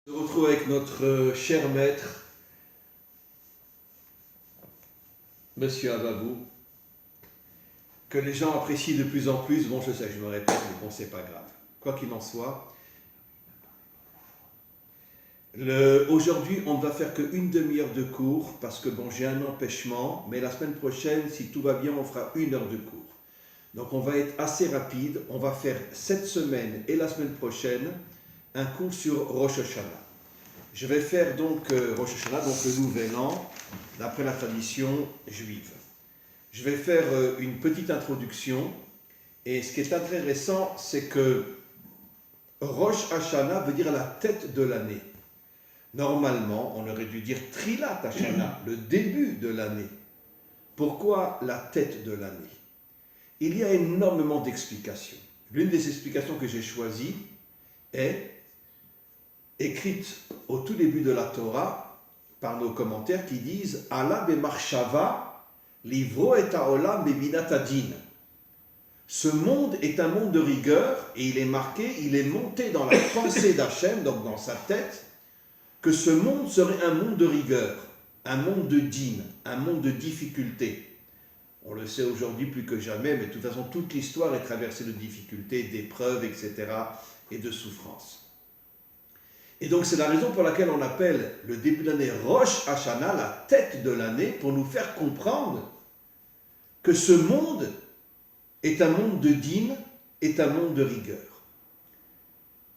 On se retrouve avec notre cher maître, Monsieur Ababou, que les gens apprécient de plus en plus. Bon, je sais, je me répète, mais bon, c'est pas grave. Quoi qu'il en soit, aujourd'hui, on ne va faire qu'une demi-heure de cours, parce que bon, j'ai un empêchement, mais la semaine prochaine, si tout va bien, on fera 1 heure de cours. Donc on va être assez rapide. On va faire cette semaine et la semaine prochaine un cours sur Rosh Hashanah. Je vais faire donc Rosh Hashanah, donc le Nouvel An, d'après la tradition juive. Je vais faire une petite introduction, et ce qui est intéressant, c'est que Rosh Hashanah veut dire la tête de l'année. Normalement, on aurait dû dire Trilat Hashanah, le début de l'année. Pourquoi la tête de l'année? Il y a énormément d'explications. L'une des explications que j'ai choisies est écrite au tout début de la Torah par nos commentaires qui disent Allah bemarshava livro et haolam bebinat hadin. Ce monde est un monde de rigueur et il est marqué, il est monté dans la pensée d'Hachem, donc dans sa tête, que ce monde serait un monde de rigueur, un monde de din, un monde de difficulté. On le sait aujourd'hui plus que jamais, mais de toute façon toute l'histoire est traversée de difficultés, d'épreuves, etc. et de souffrances. Et donc c'est la raison pour laquelle on appelle le début de l'année Rosh Hashanah, la tête de l'année, pour nous faire comprendre que ce monde est un monde de din, est un monde de rigueur.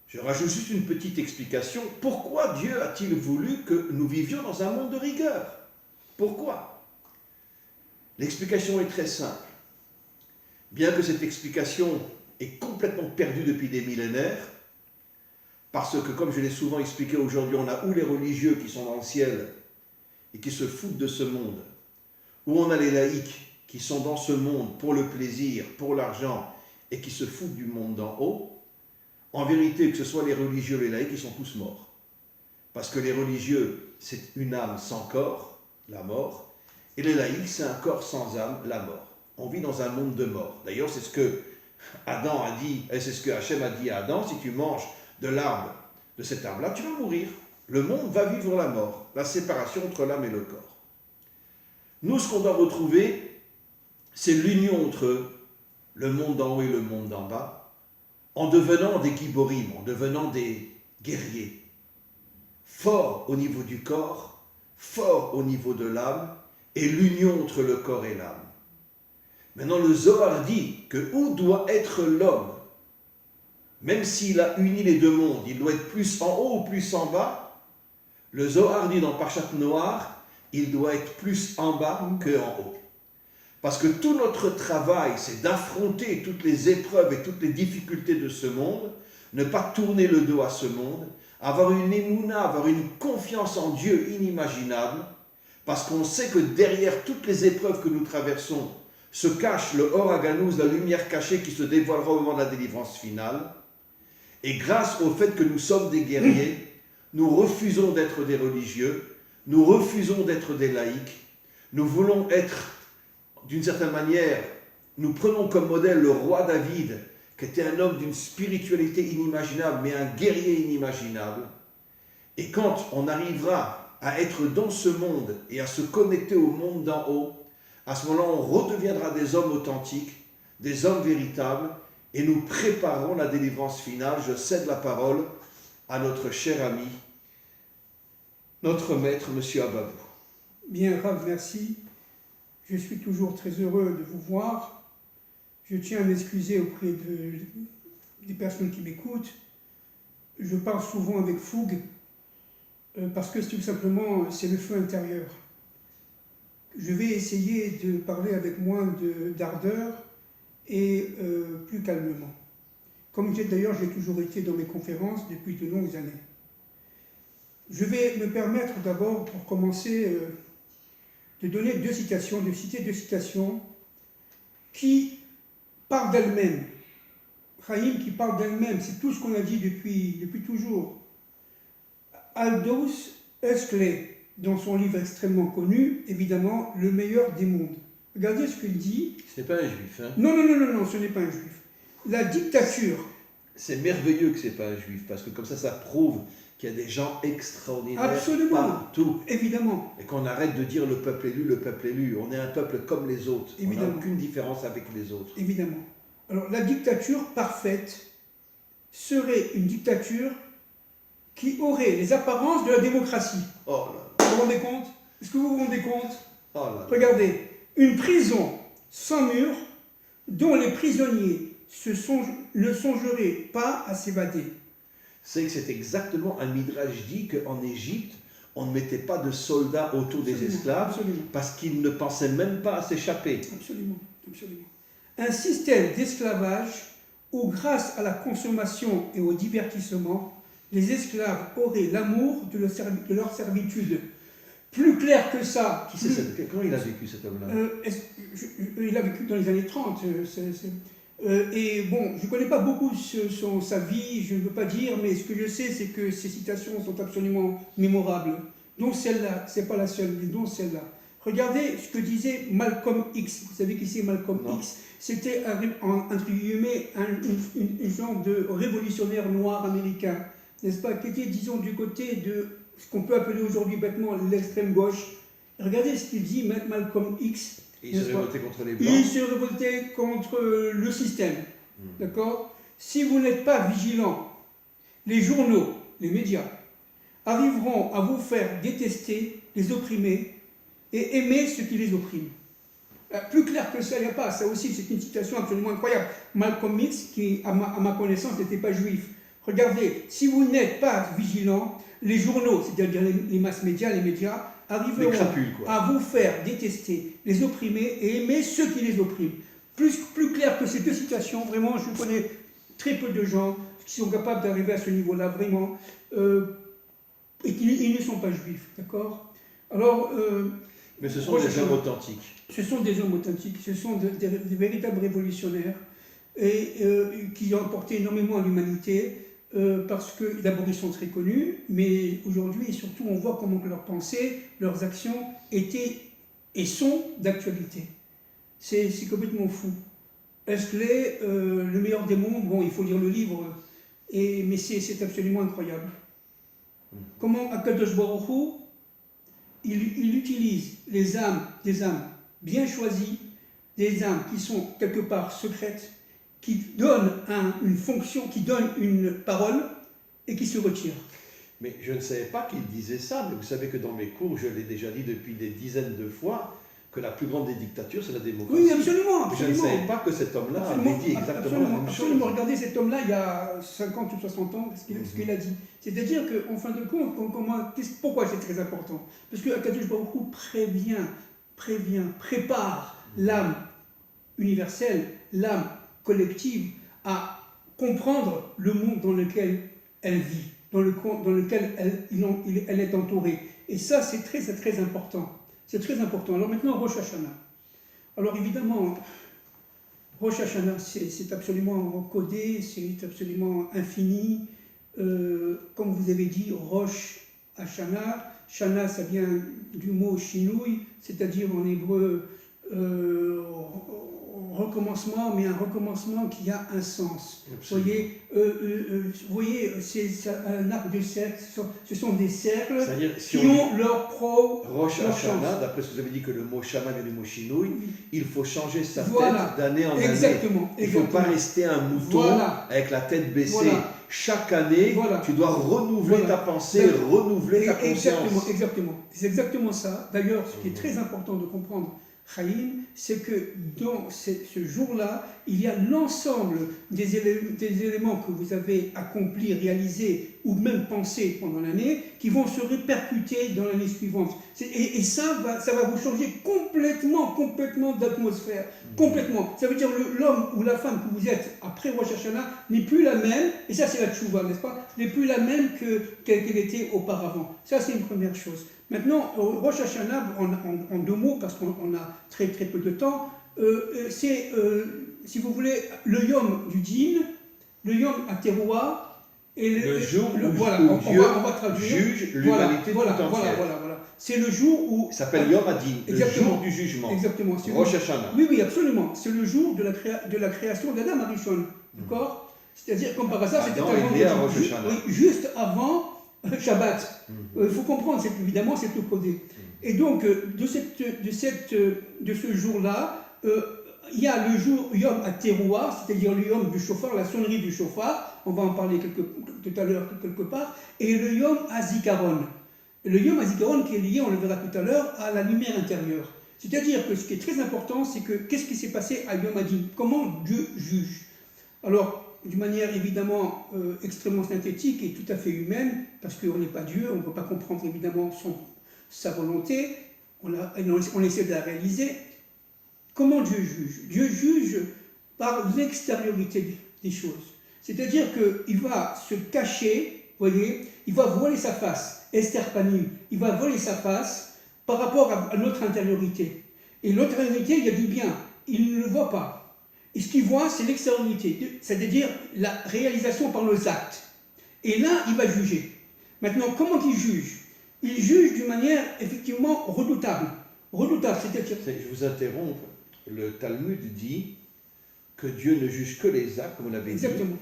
Je rajoute juste une petite explication. Pourquoi Dieu a-t-il voulu que nous vivions dans un monde de rigueur? Pourquoi? L'explication est très simple. Bien que cette explication est complètement perdue depuis des millénaires, parce que, comme je l'ai souvent expliqué aujourd'hui, on a ou les religieux qui sont dans le ciel et qui se foutent de ce monde, ou on a les laïcs qui sont dans ce monde pour le plaisir, pour l'argent, et qui se foutent du monde d'en haut. En vérité, que ce soit les religieux ou les laïcs, ils sont tous morts. Parce que les religieux, c'est une âme sans corps, la mort, et les laïcs, c'est un corps sans âme, la mort. On vit dans un monde de mort. D'ailleurs, c'est ce que Adam a dit, et c'est ce que Hachem a dit à Adam, si tu manges de l'arbre, de cet arbre-là, tu vas mourir. Le monde va vivre la mort, la séparation entre l'âme et le corps. Nous, ce qu'on doit retrouver, c'est l'union entre le monde d'en haut et le monde d'en bas, en devenant des giborim, en devenant des guerriers, forts au niveau du corps, forts au niveau de l'âme, et l'union entre le corps et l'âme. Maintenant, le Zohar dit que où doit être l'homme? Même s'il a uni les deux mondes, il doit être plus en haut ou plus en bas. Le Zohar dit dans Parashat Noach, il doit être plus en bas qu'en haut. Parce que tout notre travail, c'est d'affronter toutes les épreuves et toutes les difficultés de ce monde, ne pas tourner le dos à ce monde, avoir une émouna, avoir une confiance en Dieu inimaginable, parce qu'on sait que derrière toutes les épreuves que nous traversons se cache le Or Haganouz, la lumière cachée qui se dévoilera au moment de la délivrance finale. Et grâce au fait que nous sommes des guerriers, nous refusons d'être des religieux, nous refusons d'être des laïcs, nous voulons être, d'une certaine manière, nous prenons comme modèle le roi David, qui était un homme d'une spiritualité inimaginable, mais un guerrier inimaginable. Et quand on arrivera à être dans ce monde et à se connecter au monde d'en haut, à ce moment-là, on redeviendra des hommes authentiques, des hommes véritables, et nous préparons la délivrance finale. Je cède la parole à notre cher ami, notre maître, M. Ababou. Bien, Rav, merci. Je suis toujours très heureux de vous voir. Je tiens à m'excuser auprès des personnes qui m'écoutent. Je parle souvent avec fougue, parce que tout simplement, c'est le feu intérieur. Je vais essayer de parler avec moins d'ardeur et plus calmement. Comme d'ailleurs j'ai toujours été dans mes conférences depuis de longues années. Je vais me permettre d'abord, pour commencer, de citer deux citations qui parlent d'elles-mêmes. Chaim qui parle d'elles-mêmes, c'est tout ce qu'on a dit depuis toujours. Aldous Huxley, dans son livre extrêmement connu, évidemment, Le meilleur des mondes. Regardez ce qu'il dit. Ce n'est pas un juif, hein? Non, ce n'est pas un juif. La dictature. C'est merveilleux que ce n'est pas un juif, parce que comme ça prouve qu'il y a des gens extraordinaires Absolument. partout. Évidemment. Et qu'on arrête de dire le peuple élu, le peuple élu. On est un peuple comme les autres. Évidemment. On n'a aucune différence avec les autres. Évidemment. Alors, la dictature parfaite serait une dictature qui aurait les apparences de la démocratie. Oh là Vous vous rendez compte? Est-ce que vous vous rendez compte? là. Oh là là. Regardez, une prison sans mur dont les prisonniers ne songeraient pas à s'évader. C'est exactement un midrash dit qu'en Égypte, on ne mettait pas de soldats autour des esclaves Absolument. parce qu'ils ne pensaient même pas à s'échapper. Absolument, absolument. Un système d'esclavage où, grâce à la consommation et au divertissement, les esclaves auraient l'amour de leur servitude. Plus clair que ça. Comment il a vécu cet homme-là? Il a vécu dans les années 30. Et bon, je ne connais pas beaucoup sa vie, je ne veux pas dire, mais ce que je sais, c'est que ses citations sont absolument mémorables. Dont celle-là, c'est pas la seule, mais dont celle-là. Regardez ce que disait Malcolm X. Vous savez qui c'est Malcolm X? C'était, entre guillemets, un genre de révolutionnaire noir américain, n'est-ce pas, qui était, disons, du côté de ce qu'on peut appeler aujourd'hui bêtement l'extrême gauche. Regardez ce qu'il dit, Malcolm X. Et il s'est révolté contre les Blancs. Il s'est révolté contre le système. D'accord? Si vous n'êtes pas vigilant, les journaux, les médias, arriveront à vous faire détester les opprimés et aimer ceux qui les oppriment. Plus clair que ça, il n'y a pas. Ça aussi, c'est une citation absolument incroyable. Malcolm X, qui, à ma connaissance, n'était pas juif. Regardez, si vous n'êtes pas vigilant, les journaux, c'est-à-dire les masses médias, les médias, arriveront à vous faire détester les opprimés et aimer ceux qui les oppriment. Plus clair que ces deux citations, vraiment, je connais très peu de gens qui sont capables d'arriver à ce niveau-là, vraiment, et qui ne sont pas juifs, d'accord? Alors, mais ce sont des hommes authentiques. Ce sont des hommes authentiques, ce sont des véritables révolutionnaires, et qui ont apporté énormément à l'humanité, parce que d'abord ils sont très connus, mais aujourd'hui et surtout on voit comment leurs pensées, leurs actions étaient et sont d'actualité. C'est complètement fou. Esclé, le meilleur des mondes, bon il faut lire le livre, mais c'est absolument incroyable. Comment Akadosh Baruch Hu, il utilise des âmes bien choisies, des âmes qui sont quelque part secrètes, qui donne une fonction, qui donne une parole et qui se retire. Mais je ne savais pas qu'il disait ça, mais vous savez que dans mes cours, je l'ai déjà dit depuis des dizaines de fois, que la plus grande des dictatures, c'est la démocratie. Oui, absolument. Je ne savais pas que cet homme-là avait dit exactement la même chose. Absolument. Regardez cet homme-là, il y a 50 ou 60 ans, ce qu'il a dit. C'est-à-dire qu'en fin de compte, pourquoi c'est très important? Parce que Akadosh Baruch Hu prépare l'âme universelle, l'âme collective à comprendre le monde dans lequel elle vit, dans lequel elle est entourée. Et ça, c'est très important. C'est très important. Alors maintenant, Rosh Hashanah. Alors évidemment, Rosh Hashanah, c'est absolument codé, c'est absolument infini. Comme vous avez dit, Rosh Hashanah. Shana, ça vient du mot shinui, c'est-à-dire en hébreu recommencement, mais un recommencement qui a un sens. Vous voyez, c'est un arc de cercle, ce sont des cercles qui ont leur Rosh Hashanah, d'après ce que vous avez dit que le mot Shana vient du mot Shinui, il faut changer sa tête d'année en année. Il ne faut pas rester un mouton avec la tête baissée. Chaque année, tu dois renouveler ta pensée, renouveler ta conscience. Exactement. C'est exactement ça. D'ailleurs, ce qui est très important de comprendre, Chaim, c'est que dans ce jour-là, il y a l'ensemble des éléments que vous avez accomplis, réalisés ou même pensés pendant l'année qui vont se répercuter dans l'année suivante. Et ça va vous changer complètement d'atmosphère. Complètement. Ça veut dire que l'homme ou la femme que vous êtes après Rosh Hashanah n'est plus la même, et ça c'est la tchouva, n'est-ce pas? N'est plus la même qu'elle était auparavant. Ça c'est une première chose. Maintenant, Rosh Hashanah, en deux mots, parce qu'on a très peu de temps, c'est, si vous voulez, le yom du djinn, le yom à terroir, et le jour où Dieu juge l'humanité tout entière. Voilà. C'est le jour où... Ça s'appelle Yom Adin, le jour du jugement. Exactement. Rosh Hashanah. Oui, absolument. C'est le jour de la création d'Adam Arishon. D'accord? C'est-à-dire, comme par hasard, c'était avant... Rosh Hashanah. Oui, juste avant Shabbat. Il faut comprendre, évidemment, c'est tout codé. Et donc, de ce jour-là, il y a le jour Yom HaTeruah, c'est-à-dire le Yom du chauffard, la sonnerie du chauffard, on va en parler tout à l'heure quelque part, et le Yom HaZikaron. Le Yom HaZikaron qui est lié, on le verra tout à l'heure, à la lumière intérieure. C'est-à-dire que ce qui est très important, c'est que qu'est-ce qui s'est passé à Yom HaDin? Comment Dieu juge? Alors, d'une manière évidemment extrêmement synthétique et tout à fait humaine, parce qu'on n'est pas Dieu, on ne peut pas comprendre évidemment sa volonté, on essaie de la réaliser. Comment Dieu juge? Dieu juge par l'extériorité des choses. C'est-à-dire qu'il va se cacher, voyez, il va voiler sa face, Esther Panim, il va voiler sa face par rapport à notre intériorité. Et notre intériorité, il y a du bien, il ne le voit pas. Et ce qu'il voit, c'est l'extériorité, c'est-à-dire la réalisation par nos actes. Et là, il va juger. Maintenant, comment il juge? Il juge d'une manière effectivement redoutable. Redoutable, c'est-à-dire... Je vous interromps. Le Talmud dit que Dieu ne juge que les actes, comme vous l'avez dit. Exactement.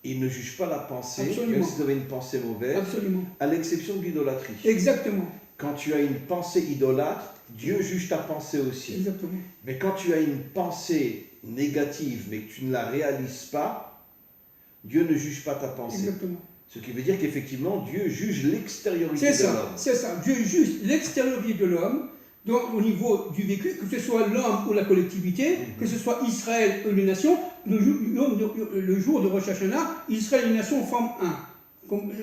Il ne juge pas la pensée, Absolument. même si vous avez une pensée mauvaise, Absolument. à l'exception de l'idolâtrie. Exactement. Quand tu as une pensée idolâtre, Dieu juge ta pensée aussi. Exactement. Mais quand tu as une pensée négative, mais que tu ne la réalises pas, Dieu ne juge pas ta pensée. Exactement. Ce qui veut dire qu'effectivement, Dieu juge l'extériorité de l'homme. C'est ça. Dieu juge l'extériorité de l'homme, donc au niveau du vécu, que ce soit l'homme ou la collectivité, que ce soit Israël ou les nations, le jour de Rosh Hashanah, Israël et les nations forment un.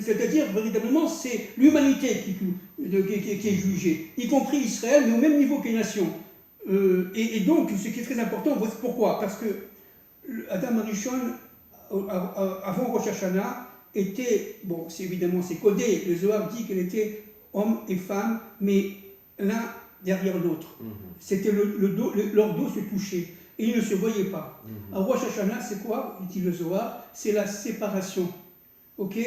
C'est-à-dire, véritablement, c'est l'humanité qui est jugée, y compris Israël, mais au même niveau que les nations. Et donc, ce qui est très important, pourquoi? Parce que Adam Arishon, avant Rosh Hashanah, était, bon, évidemment c'est codé, le Zohar dit qu'elle était homme et femme, mais l'un derrière l'autre. C'était leur dos se touchait, et ils ne se voyaient pas. À Rosh Hashanah, c'est quoi, dit le Zohar? C'est la séparation. Ok?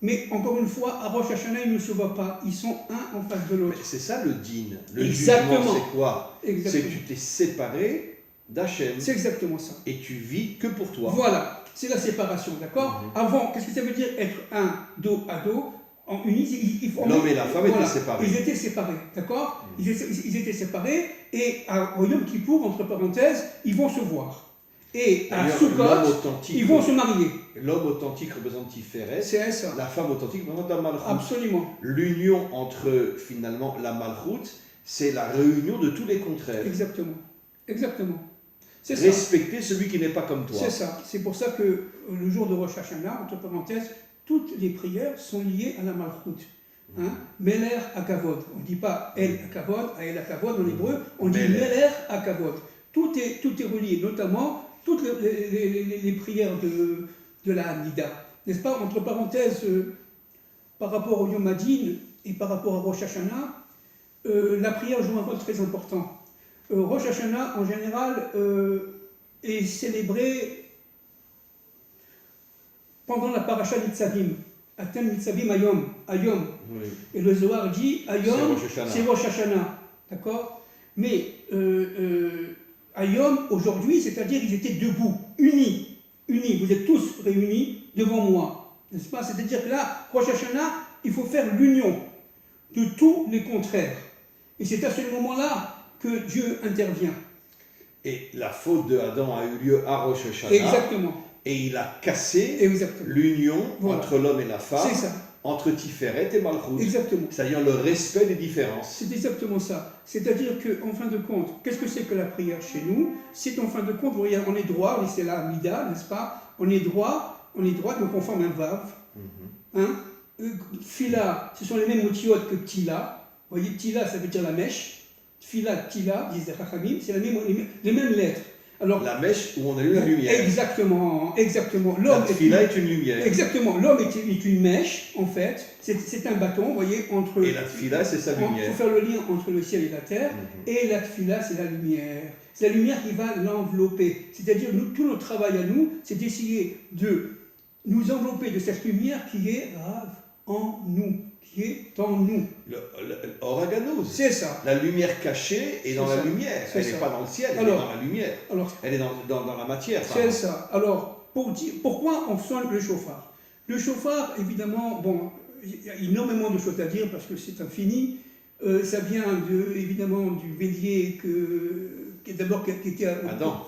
Mais encore une fois, à Rosh Hashanah, ils ne se voient pas, ils sont un en face de l'autre. C'est ça le din. Le Exactement. jugement, c'est quoi? Exactement. C'est que tu t'es séparé d'Hachem. C'est exactement ça. Et tu vis que pour toi. Voilà, c'est la séparation, d'accord? Avant, qu'est-ce que ça veut dire être un dos à dos? En unis, l'homme et la femme étaient séparés. Ils étaient séparés, d'accord? Ils étaient séparés, et au Yom Kippour, entre parenthèses, ils vont se voir. Et à Sukkot, ils vont se marier. L'homme authentique représente Tiferet, c'est ça. La femme authentique représente la Malchut. Absolument. L'union entre, finalement, la Malchut, c'est la réunion de tous les contraires. Exactement. Exactement. Respecter celui qui n'est pas comme toi. C'est ça. C'est pour ça que le jour de Rosh Hashanah, entre parenthèses, toutes les prières sont liées à la Malchut. Hein? Meler Akavod. On ne dit pas El Akavod, El Akavod en hébreu, on dit Meler Akavod. Tout est relié, notamment toutes les prières de la Hamida. N'est-ce pas? Entre parenthèses, par rapport au Yom HaDin et par rapport à Rosh Hashanah, la prière joue un rôle très important. Rosh Hashanah, en général, est célébré pendant la paracha Nitzavim. Atem Nitzavim Ayom. Oui. Et le Zohar dit Ayom, c'est Rosh Hashanah. D'accord? Mais Ayom, aujourd'hui, c'est-à-dire ils étaient debout, unis. Vous êtes tous réunis devant moi. N'est-ce pas? C'est-à-dire que là, Rosh Hashanah, il faut faire l'union de tous les contraires. Et c'est à ce moment-là que Dieu intervient. Et la faute de Adam a eu lieu à Rosh Hashanah. Exactement. Et il a cassé l'union entre l'homme et la femme, entre Tiferet et Malchut. Exactement. C'est-à-dire le respect des différences. C'est exactement ça. C'est-à-dire qu'en fin de compte, qu'est-ce que c'est que la prière chez nous? C'est en fin de compte, vous voyez, on est droit, c'est la Amida, n'est-ce pas? On est droit, donc on forme un Vav. Fila, ce sont les mêmes motiotes que Tila. Vous voyez, Tila, ça veut dire la mèche. Fila, Tila, disent les Chachamim, c'est les mêmes lettres. Alors, la mèche où on a eu la lumière. Exactement. La tfila est une lumière. Exactement. L'homme est une mèche, en fait. C'est un bâton, vous voyez, entre... Et la tfila, c'est sa lumière. Il faut faire le lien entre le ciel et la terre. Et la tfila, c'est la lumière. C'est la lumière qui va l'envelopper. C'est-à-dire, tout notre travail à nous, c'est d'essayer de nous envelopper de cette lumière qui est en nous. Qui est en nous. Oraganos. C'est ça. La lumière cachée est dans la lumière. Elle n'est pas dans le ciel, elle est dans la lumière. Elle est dans la matière. C'est ça. Alors, pourquoi on sonne le chauffard? Le chauffard, évidemment, bon, il y a énormément de choses à dire parce que c'est infini. Ça vient évidemment du bélier qui était Adam.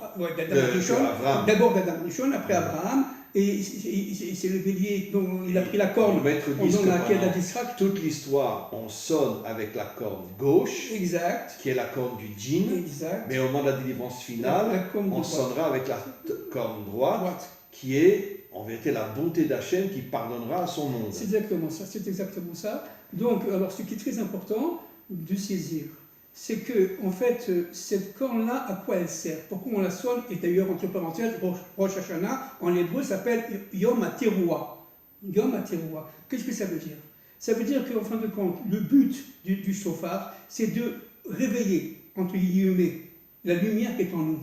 D'abord d'Adam Rishon, après Abraham. Et c'est le bélier dont il a pris la corne pendant laquelle a d'Israël. Toute l'histoire, on sonne avec la corne gauche, exact, qui est la corne du djinn, exact. Mais au moment de la délivrance finale, on sonnera avec la corne droite, qui est en vérité la bonté d'Hachem qui pardonnera à son monde. C'est exactement ça. Donc, alors, ce qui est très important de saisir, c'est que, en fait, cette corne-là, à quoi elle sert? Pourquoi on la sonne? Et d'ailleurs, entre parenthèses, Rosh Hashanah, en hébreu, s'appelle Yom HaTeruah. Yom HaTeruah. Qu'est-ce que ça veut dire? Ça veut dire qu'en fin de compte, le but du shofar, c'est de réveiller, entre guillemets, la lumière qui est en nous.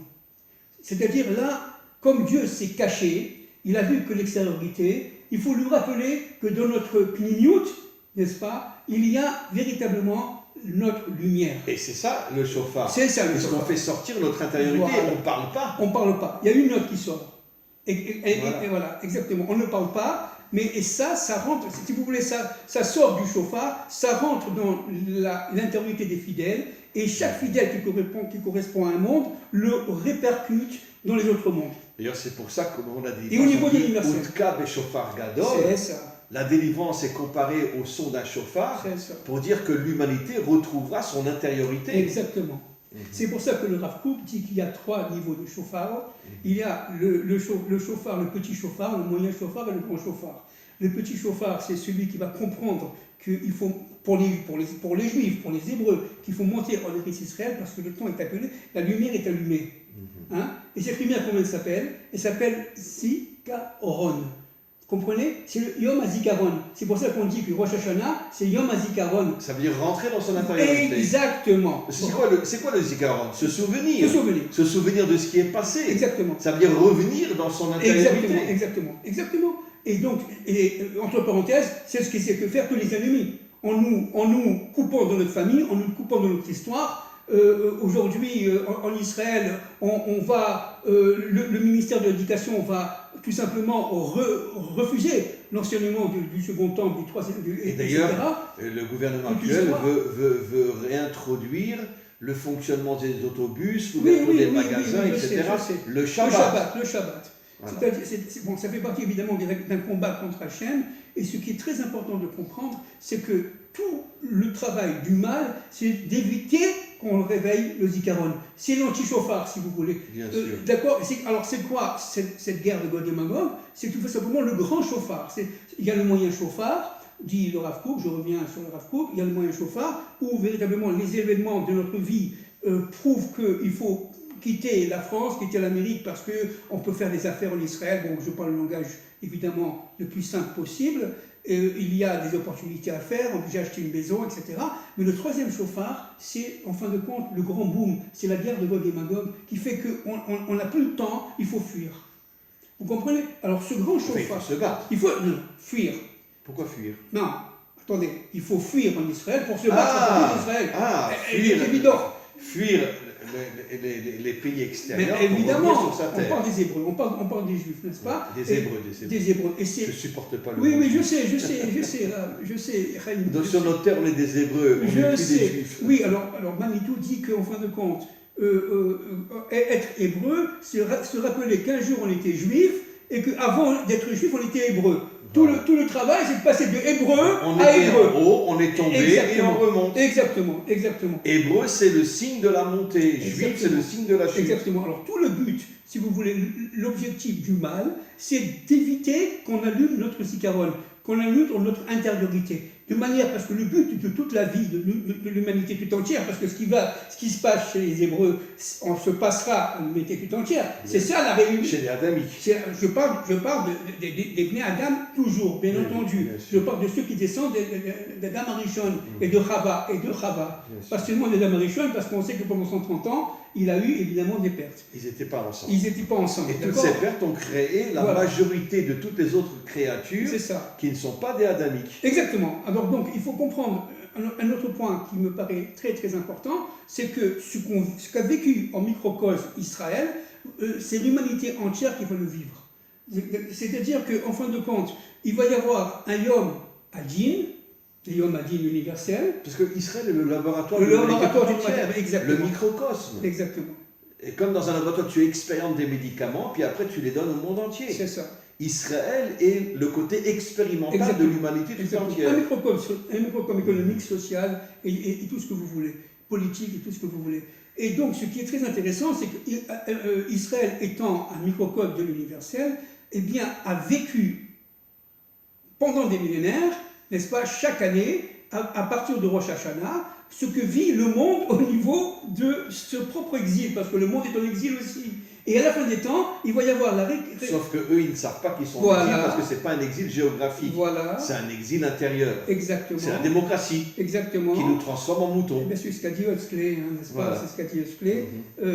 C'est-à-dire là, comme Dieu s'est caché, il a vu que l'extériorité, il faut lui rappeler que dans notre pnimiut, n'est-ce pas, il y a véritablement notre lumière. Et c'est ça le shofar. C'est ça le shofar. Parce qu'on fait sortir notre intériorité, voilà. On ne parle pas. On ne parle pas. Il y a une note qui sort. Et voilà, exactement. On ne parle pas, mais ça rentre, si vous voulez, ça sort du shofar, ça rentre dans l'intériorité des fidèles, et chaque fidèle qui correspond à un monde le répercute dans les autres mondes. D'ailleurs, c'est pour ça qu'on a dit. Et au niveau de l'universel. Utka beshofar gadol. C'est ça. La délivrance est comparée au son d'un shofar pour dire que l'humanité retrouvera son intériorité. Exactement. C'est pour ça que le Rav Kook dit qu'il y a 3 niveaux de shofar. Il y a le shofar, le petit shofar, le moyen shofar et le grand shofar. Le petit shofar, c'est celui qui va comprendre qu'il faut, pour les Juifs, pour les Hébreux, qu'il faut monter en Eretz Israël parce que le temps est appelé, la lumière est allumée. Hein? Et cette lumière, comment elle s'appelle? Elle s'appelle Zikaron. Comprenez? C'est le Yom HaZikaron. C'est pour ça qu'on dit que Rosh Hashanah, c'est Yom HaZikaron. Ça veut dire rentrer dans son intériorité. Exactement. C'est quoi le Zikaron? Se souvenir. Se souvenir de ce qui est passé. Exactement. Ça veut dire revenir dans son intériorité. Exactement. Et donc, entre parenthèses, c'est ce qu'essaient de faire tous les ennemis. En nous coupant de notre famille, en nous coupant de notre histoire. Aujourd'hui, en Israël, le ministère de l'Éducation va tout simplement refuser l'enseignement du second temple, du troisième, et d'ailleurs, le gouvernement actuel veut réintroduire le fonctionnement des autobus, l'ouverture des magasins, etc. Le Shabbat. Voilà. Bon, ça fait partie évidemment d'un combat contre Hachem, et ce qui est très important de comprendre, c'est que tout le travail du mal, c'est d'éviter qu'on réveille le Zikaron. C'est l'anti-shofar, si vous voulez. D'accord. Alors c'est quoi cette guerre de Gog et Magog? C'est tout simplement le grand shofar. Il y a le moyen shofar, dit le Rav Kook, je reviens sur le Rav Kook, il y a le moyen shofar, où véritablement les événements de notre vie prouvent qu'il faut quitter la France, quitter l'Amérique, parce qu'on peut faire des affaires en Israël. Bon, je parle le langage évidemment le plus simple possible. Il y a des opportunités à faire, on peut acheter une maison, etc. Mais le troisième shofar, c'est en fin de compte le grand boom, c'est la guerre de Gog et Magog, qui fait qu'on n'a plus le temps, il faut fuir. Vous comprenez? Alors ce grand shofar... Il faut se battre. Il faut fuir. Pourquoi fuir? Non, attendez, il faut fuir en Israël pour se battre en Israël. Fuir. C'est évident. Fuir les pays extérieurs. Mais évidemment, on parle des Hébreux, on parle des Juifs, n'est-ce pas? Des Hébreux. Et je ne supporte pas le mot. Oui, je sais, Chaim. Donc sur notre terre, on est des Hébreux, on n'est plus des Juifs. Oui, alors Manitou dit qu'en fin de compte, être Hébreu, c'est se rappeler qu'un jour on était Juif, et qu'avant d'être Juif, on était Hébreu. Tout le travail, c'est de passer de hébreu à hébreu. En haut, on est tombé et on remonte. Exactement. Hébreu, c'est le signe de la montée. Juif, c'est le signe de la chute. Exactement. Alors tout le but, si vous voulez, l'objectif du mal, c'est d'éviter qu'on allume notre zikaron, qu'on allume notre intériorité. De manière, parce que le but de toute la vie de l'humanité tout entière, parce que ce qui se passe chez les Hébreux, on se passera à l'humanité tout entière. C'est ça la réunion. Chez les Adamiques. Je parle des Bnei Adam toujours, bien entendu. Je parle de ceux qui descendent d'Adam Arishon et de Chava. Pas seulement d'Adam Arishon, parce qu'on sait que pendant 130 ans, il a eu évidemment des pertes. Ils n'étaient pas ensemble. Et toutes ces pertes ont créé la majorité de toutes les autres créatures qui ne sont pas des Adamiques. Exactement. Alors donc, il faut comprendre un autre point qui me paraît très très important, c'est que ce qu'a vécu en microcosme Israël, c'est l'humanité entière qui va le vivre. C'est-à-dire qu'en fin de compte, il va y avoir un Yom Adin, le Yom Adin universel. Parce que Israël est le laboratoire, Le laboratoire d'une matière, matière, exactement. le microcosme. Exactement. Et comme dans un laboratoire, tu expérientes des médicaments, puis après tu les donnes au monde entier. C'est ça. Israël est le côté expérimental Exactement. de l'humanité tout Exactement. entière. Un microcosme économique, social et tout ce que vous voulez, politique et tout ce que vous voulez. Et donc, ce qui est très intéressant, c'est qu'Israël étant un microcosme de l'universel, eh bien, a vécu pendant des millénaires, n'est-ce pas, chaque année, à partir de Rosh Hashanah, ce que vit le monde au niveau de ce propre exil, parce que le monde est en exil aussi. Et à la fin des temps, il va y avoir la... Sauf qu'eux, ils ne savent pas qu'ils sont Voilà. en exil, parce que ce n'est pas un exil géographique. Voilà. C'est un exil intérieur. Exactement. C'est la démocratie Exactement. qui nous transforme en moutons. Eh c'est ce qu'a dit Huxley, hein, n'est-ce pas? Voilà. C'est ce qu'a dit Huxley.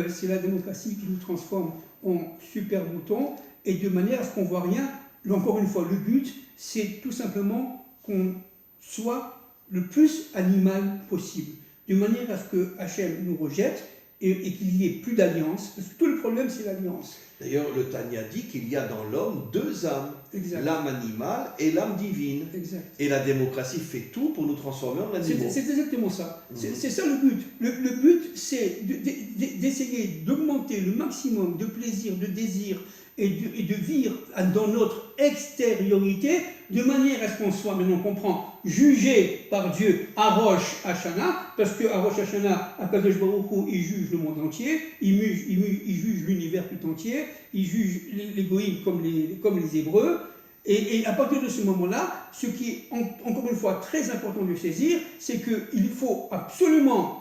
C'est la démocratie qui nous transforme en super moutons, et de manière à ce qu'on ne voit rien. Encore une fois, le but, c'est tout simplement qu'on soit le plus animal possible, de manière à ce que Hachem nous rejette et qu'il n'y ait plus d'alliance, parce que tout le problème, c'est l'alliance. D'ailleurs, le Tanya dit qu'il y a dans l'homme deux âmes, Exact. l'âme animale et l'âme divine. Exact. Et la démocratie fait tout pour nous transformer en animaux. C'est exactement ça. C'est ça le but. Le but, c'est d'essayer d'augmenter le maximum de plaisir, de désir et de vivre dans notre extériorité de manière à ce qu'on soit, maintenant on comprend, jugé par Dieu à Rosh Hashanah, parce qu'à Rosh Hashanah, Akadosh Baruch Hu, il juge le monde entier, il juge l'univers tout entier, il juge les goïms comme les Hébreux. Et à partir de ce moment-là, ce qui est encore une fois très important de saisir, c'est qu'il faut absolument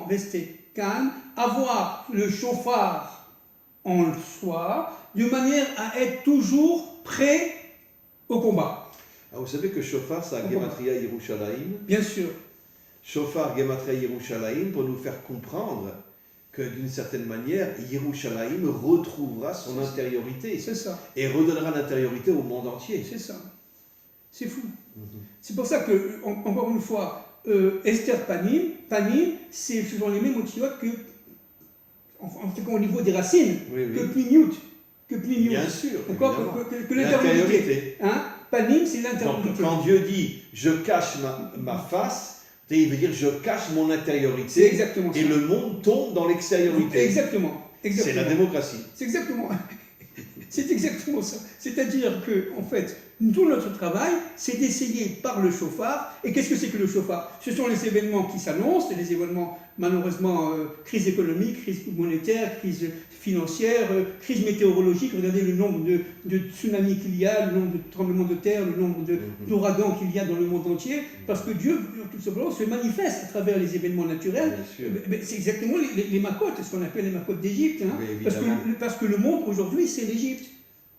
rester calme, avoir le chauffard en soi, de manière à être toujours prêt au combat. Ah, vous savez que Shofar, c'est un Gematria Yerushalayim. Bien sûr. Shofar Gematria Yerushalayim pour nous faire comprendre que d'une certaine manière, Yerushalayim retrouvera son intériorité. C'est ça. Et redonnera l'intériorité au monde entier. C'est ça. C'est fou. C'est pour ça que, encore une fois, Esther Panim, ce sont les mêmes otiotes que, en tout cas au niveau des racines, que Pliniut. Bien sûr. Que l'intériorité. Hein? Panim, c'est Donc, l'intériorité. quand Dieu dit « je cache ma face », il veut dire « je cache mon intériorité ». C'est exactement ça. Et le monde tombe dans l'extériorité. Exactement. C'est la démocratie. C'est exactement ça. C'est-à-dire que, en fait, tout notre travail, c'est d'essayer par le chauffard. Et qu'est-ce que c'est que le chauffard? Ce sont les événements qui s'annoncent, les événements, malheureusement, crise économique, crise monétaire, crise financière, crise météorologique. Regardez le nombre de tsunamis qu'il y a, le nombre de tremblements de terre, le nombre d'ouragans qu'il y a dans le monde entier. Parce que Dieu, tout simplement, se manifeste à travers les événements naturels. C'est exactement les macotes, ce qu'on appelle les macotes d'Égypte. Hein, parce que le monde, aujourd'hui, c'est l'Égypte.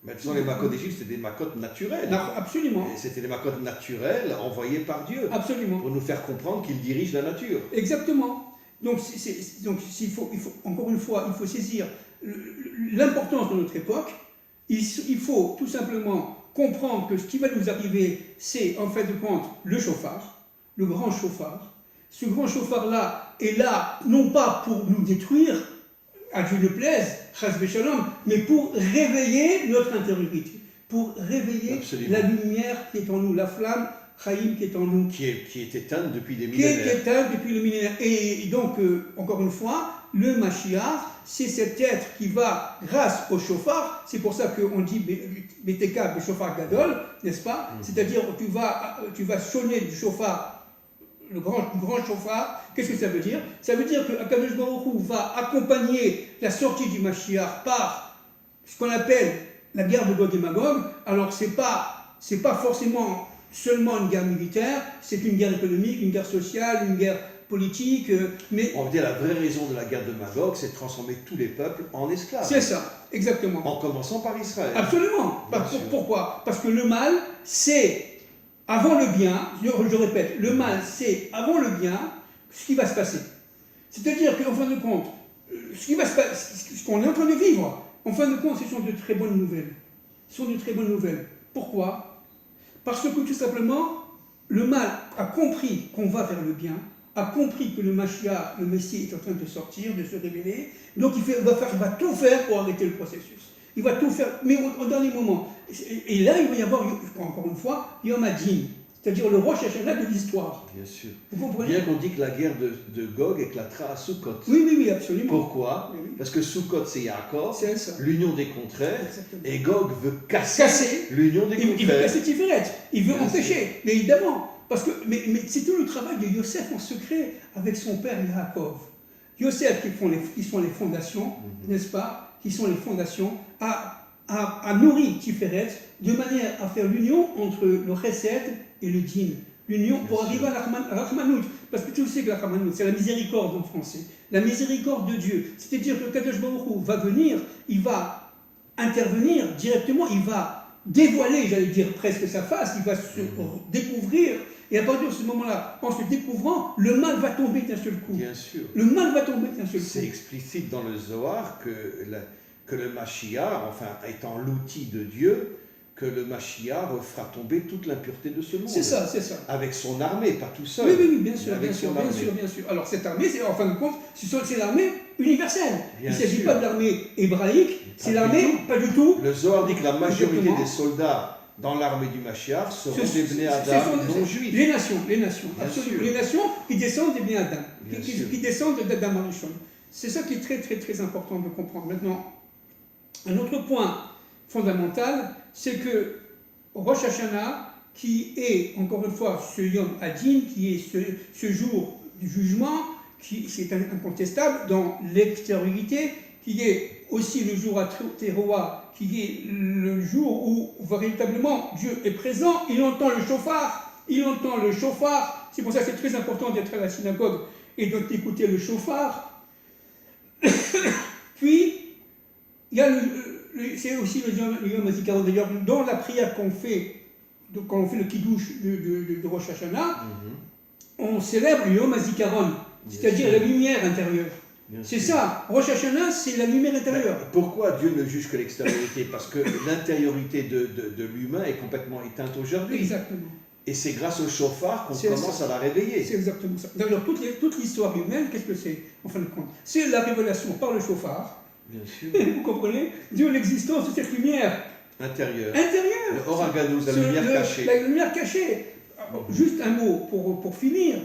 Mais ce sont les macotes d'Égypte, c'était des macotes naturelles. Absolument. C'était des macotes naturelles envoyées par Dieu. Absolument. Pour nous faire comprendre qu'il dirige la nature. Exactement. Donc il faut, encore une fois, il faut saisir l'importance de notre époque. Il faut tout simplement comprendre que ce qui va nous arriver, c'est en fin de compte le chauffard, le grand chauffard. Ce grand chauffard-là est là, non pas pour nous détruire, à Dieu le plaise, chas v'shalom, mais pour réveiller notre intériorité, pour réveiller la lumière qui est en nous, la flamme Chaim qui est en nous. Qui est éteinte depuis des millénaires. Qui est éteinte depuis le millénaire. Et donc, encore une fois, le Mashiach, c'est cet être qui va, grâce au chauffard, c'est pour ça qu'on dit Beteka, le chauffard gadol, n'est-ce pas? C'est-à-dire, tu vas sonner du chauffard, le grand chauffard. Qu'est-ce que ça veut dire? Ça veut dire que Akadosh Baruch Hu va accompagner la sortie du Mashiach par ce qu'on appelle la guerre de Gog et Magog. Alors, c'est pas forcément seulement une guerre militaire, c'est une guerre économique, une guerre sociale, une guerre politique, mais... On veut dire la vraie raison de la guerre de Magog, c'est de transformer tous les peuples en esclaves. C'est ça, exactement. En commençant par Israël. Absolument. Pourquoi? Parce que le mal, c'est avant le bien, je répète, le mal, c'est avant le bien, ce qui va se passer. C'est-à-dire qu'en fin de compte, ce qu'on est en train de vivre, en fin de compte, ce sont de très bonnes nouvelles. Ce sont de très bonnes nouvelles. Pourquoi? Parce que tout simplement, le mal a compris qu'on va vers le bien, a compris que le Mashiach, le Messie, est en train de sortir, de se révéler, donc il va tout faire pour arrêter le processus. Il va tout faire, mais au dernier moment. Et là, il va y avoir, encore une fois, Yom Adin. c'est-à-dire le Rosh Hashanah de l'histoire. Bien sûr. Vous comprenez? Bien qu'on dit que la guerre de Gog éclatera à Sukkot. Oui, absolument. Pourquoi? Oui. Parce que Sukkot c'est Yaakov, C'est ça. l'union des contraires, Exactement. et Gog veut casser l'union des Il veut contraires. casser Tiferet, il veut Bien empêcher, mais évidemment, parce que mais c'est tout le travail de Yosef en secret avec son père Yaakov. Yosef qui sont les fondations, n'est-ce pas, qui sont les fondations, a nourri Tiferet de manière à faire l'union entre le Chesed et le Din. L'union pour arriver à la Rahmanout. Parce que tu sais que la Rahmanout, c'est la miséricorde en français. La miséricorde de Dieu. C'est-à-dire que Kadosh Baruch Hu va venir, il va intervenir directement, il va dévoiler, j'allais dire presque sa face, il va se découvrir. Et à partir de ce moment-là, en se découvrant, le mal va tomber d'un seul coup. Bien sûr. Le mal va tomber d'un seul coup. C'est explicite dans le Zohar que le Mashiach, enfin étant l'outil de Dieu, que le Mashiach fera tomber toute l'impureté de ce monde. C'est ça. Avec son armée, pas tout seul. Oui, bien sûr, avec son armée. bien sûr. Alors cette armée, c'est en fin de compte, c'est l'armée universelle. Bien Il ne s'agit sûr. pas de l'armée hébraïque, c'est Pas du l'armée, tout. pas du tout. Le Zohar dit que la majorité Exactement. des soldats dans l'armée du Mashiach seront des Bnei Ce Adam sont non juifs. Les nations, Bien absolument. sûr. Les nations qui descendent des Bnei Adam, Bien sûr. qui descendent d'Adam Arishon. C'est ça qui est très, très, très important de comprendre. Maintenant, un autre point fondamental, c'est que Rosh Hashanah, qui est, encore une fois, ce Yom Hadin, qui est ce jour du jugement, c'est incontestable dans l'extériorité, qui est aussi le jour à Teroa, qui est le jour où véritablement Dieu est présent, il entend le chauffard, c'est pour ça que c'est très important d'être à la synagogue et d'écouter le chauffard. Puis, il y a c'est aussi le Yom HaZikaron. D'ailleurs, dans la prière qu'on fait, quand on fait le Kiddush de Rosh Hashanah, on célèbre le Yom HaZikaron, c'est-à-dire la lumière intérieure. C'est ça, Rosh Hashanah, c'est la lumière intérieure. Pourquoi Dieu ne juge que l'extériorité? Parce que l'intériorité de l'humain est complètement éteinte aujourd'hui. Exactement. Et c'est grâce au chauffard qu'on commence à la réveiller. C'est exactement ça. D'ailleurs, toute l'histoire humaine, qu'est-ce que c'est, en fin de compte? C'est la révélation par le chauffard. Bien sûr. Vous comprenez? Dieu, l'existence de cette lumière Intérieure. Le Oraganou, la lumière cachée. La lumière cachée. Juste un mot pour finir.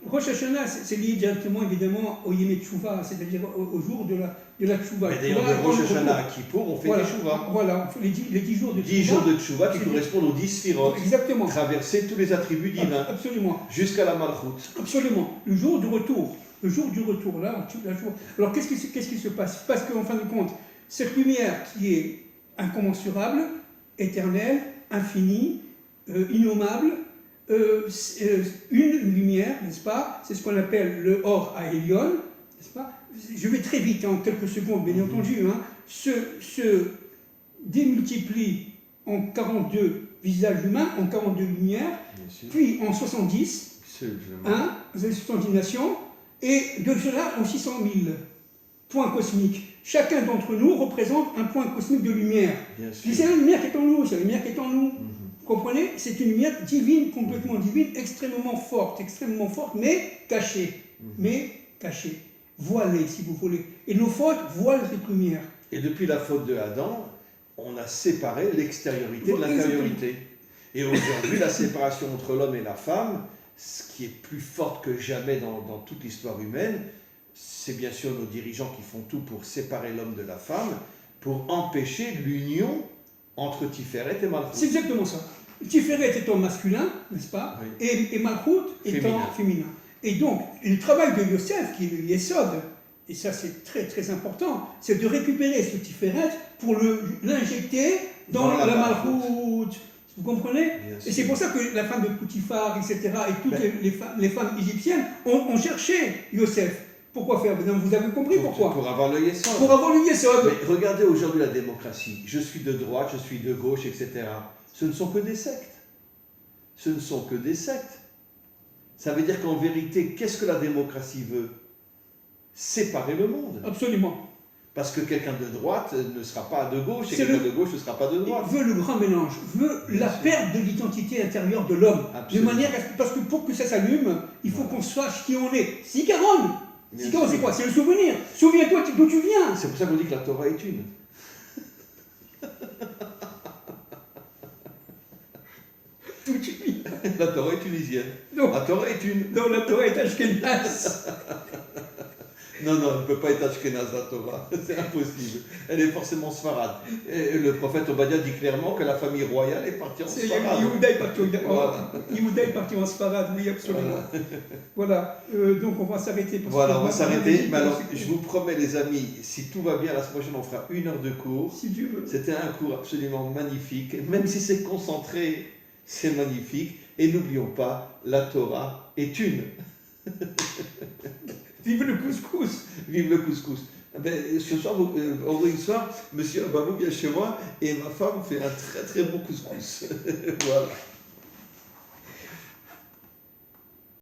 Rosh Hashanah, c'est lié directement évidemment au Yom Teshuvah, c'est-à-dire au jour de la Teshuvah. Mais d'ailleurs, de Rosh Hashanah à Kippour, on fait des Teshuvah. Voilà, les 10 jours de Teshuvah. 10 jours de Teshuvah qui correspondent aux 10 sphirotes. Exactement. Traverser tous les attributs divins. Absolument. Jusqu'à la Malchut. Absolument. Le jour du retour. Là, alors qu'est-ce qui se passe? Parce qu'en fin de compte, cette lumière qui est incommensurable, éternelle, infinie, innommable, une lumière, n'est-ce pas? C'est ce qu'on appelle le Or Aelion, n'est-ce pas? Je vais très vite, en quelques secondes, bien entendu, se démultiplie en 42 visages humains, en 42 lumières, puis en 70, 70 nations, et de cela en 600 000 points cosmiques. Chacun d'entre nous représente un point cosmique de lumière. C'est la lumière qui est en nous, c'est la lumière qui est en nous. Vous comprenez? C'est une lumière divine, complètement divine, extrêmement forte, mais cachée. Voilée, si vous voulez. Et nos fautes voilent cette lumière. Et depuis la faute de Adam, on a séparé l'extériorité de l'intériorité. Et aujourd'hui, la séparation entre l'homme et la femme, ce qui est plus forte que jamais dans toute l'histoire humaine, c'est bien sûr nos dirigeants qui font tout pour séparer l'homme de la femme, pour empêcher l'union entre Tiferet et Malchut. C'est exactement ça. Tiferet étant masculin, n'est-ce pas? Oui. Et Malchut étant féminin. Et donc, le travail de Yosef, qui est le Yesod, et ça c'est très très important, c'est de récupérer ce Tiferet pour l'injecter dans la Malchut. Vous comprenez? Et c'est pour ça que la femme de Poutifar, etc., et toutes les femmes égyptiennes ont cherché Yosef. Pourquoi faire? Vous avez compris pourquoi? Pour avoir le Yesod. Pour avoir le Yesod. Mais regardez aujourd'hui la démocratie. Je suis de droite, je suis de gauche, etc. Ce ne sont que des sectes. Ce ne sont que des sectes. Ça veut dire qu'en vérité, qu'est-ce que la démocratie veut? Séparer le monde. Absolument. Parce que quelqu'un de droite ne sera pas de gauche et quelqu'un de gauche ne sera pas de droite. Il veut le grand mélange, veut la perte de l'identité intérieure de l'homme. De manière parce que pour que ça s'allume, il faut qu'on sache qui on est. Zikaron, c'est quoi? C'est le souvenir. Souviens-toi d'où tu viens. C'est pour ça qu'on dit que la Torah est une. La Torah est tunisienne. Non, La Torah est une. non, la Torah est ashkénaze. Non, non, elle ne peut pas être ashkénaze, la Torah. C'est impossible. Elle est forcément sfarade. Et le prophète Obadiah dit clairement que la famille royale est partie en C'est sfarade. Yehuda est parti Voilà. Yehuda est parti en sfarade, oui, absolument. Voilà, donc on va s'arrêter. Voilà, on va s'arrêter. Mais alors, je vous promets, les amis, si tout va bien, la semaine prochaine, on fera 1 heure de cours. Si Dieu veut. C'était un cours absolument magnifique. Même si c'est concentré, c'est magnifique. Et n'oublions pas, la Torah est une. Vive le couscous. Vive le couscous. Ben, ce soir, vendredi soir, monsieur Ababou vient chez moi et ma femme fait un très très bon couscous. Voilà.